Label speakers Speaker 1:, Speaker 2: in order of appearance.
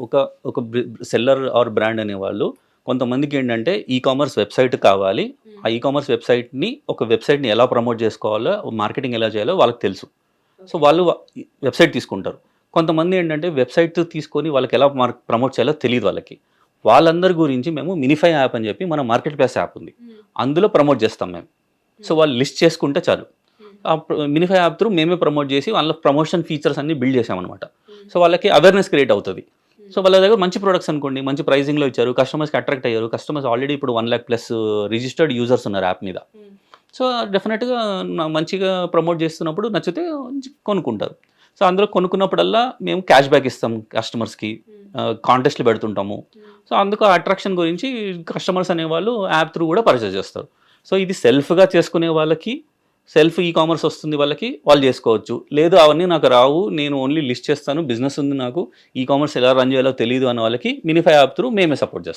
Speaker 1: ఒక ఒక seller are brand అనేవాళ్ళు కొంతమందికి ఏంటంటే ఈ కామర్స్ వెబ్సైట్ కావాలి. ఆ ఈ కామర్స్ వెబ్సైట్ని ఎలా ప్రమోట్ చేసుకోవాలో, మార్కెటింగ్ ఎలా చేయాలో వాళ్ళకి తెలుసు. సో వాళ్ళు వెబ్సైట్ తీసుకుంటారు. కొంతమంది ఏంటంటే వెబ్సైట్ తీసుకొని వాళ్ళకి ఎలా ప్రమోట్ చేయాలో తెలియదు వాళ్ళకి. వాళ్ళందరి గురించి మేము మినిఫై యాప్ అని చెప్పి మన మార్కెట్ ప్లేస్ యాప్ ఉంది. అందులో ప్రమోట్ చేస్తాం మేము. సో వాళ్ళు లిస్ట్ చేసుకుంటే చాలు. మినిఫై యాప్ త్రూ మేమే ప్రమోట్ చేసి వాళ్ళ ప్రమోషన్ ఫీచర్స్ అన్ని బిల్డ్ చేసామన్నమాట. సో వాళ్ళకి అవేర్నెస్ క్రియేట్ అవుతుంది. సో వాళ్ళ దగ్గర మంచి ప్రొడక్ట్స్ అనుకోండి, మంచి ప్రైజింగ్లో ఇచ్చారు, కస్టమర్స్కి అట్రాక్ట్ అయ్యారు. కస్టమర్స్ ఆల్రెడీ ఇప్పుడు 1,00,000+ రిజిస్టర్డ్ యూజర్స్ ఉన్నారు యాప్ మీద. సో డెఫినెట్గా మంచిగా ప్రమోట్ చేస్తున్నప్పుడు నచ్చితే కొనుక్కుంటారు. సో అందులో కొనుక్కున్నప్పుడల్లా మేము క్యాష్ బ్యాక్ ఇస్తాం కస్టమర్స్కి, కాంటెస్ట్లు పెడుతుంటాము. సో అందుకు అట్రాక్షన్ గురించి కస్టమర్స్ అనేవాళ్ళు యాప్ త్రూ కూడా పర్చేస్ చేస్తారు. సో ఇది సెల్ఫ్గా చేసుకునే వాళ్ళకి, సెల్ఫ్ ఈ కామర్స్ వస్తుంది వాళ్ళకి, వాళ్ళు చేసుకోవచ్చు. లేదు అవన్నీ నాకు రావు, నేను ఓన్లీ లిస్ట్ చేస్తాను, బిజినెస్ ఉంది నాకు, ఈ కామర్స్ ఎలా రన్ చేయాలో తెలియదు అన్న వాళ్ళకి మినిఫై యాప్ త్రూ మేమే సపోర్ట్ చేస్తాం.